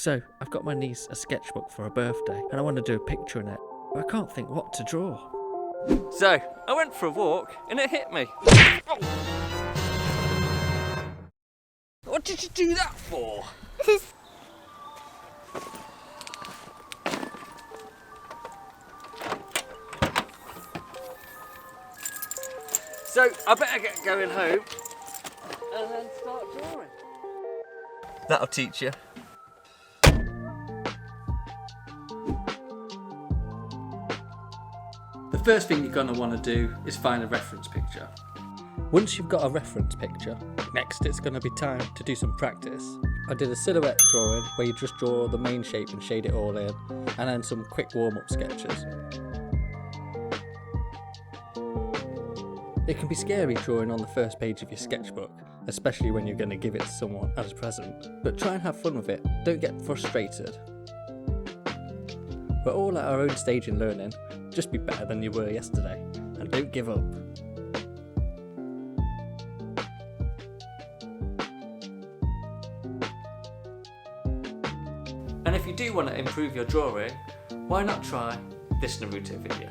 So, I've got my niece a sketchbook for her birthday and I want to do a picture in it, but I can't think what to draw. So, I went for a walk and it hit me. What did you do that for? So, I better get going home and then start drawing. That'll teach you. The first thing you're going to want to do is find a reference picture. Once you've got a reference picture, next it's going to be time to do some practice. I did a silhouette drawing where you just draw the main shape and shade it all in, and then some quick warm-up sketches. It can be scary drawing on the first page of your sketchbook, especially when you're going to give it to someone as a present, but try and have fun with it, don't get frustrated. We're all at our own stage in learning, just be better than you were yesterday, and don't give up. And if you do want to improve your drawing, why not try this Naruto video?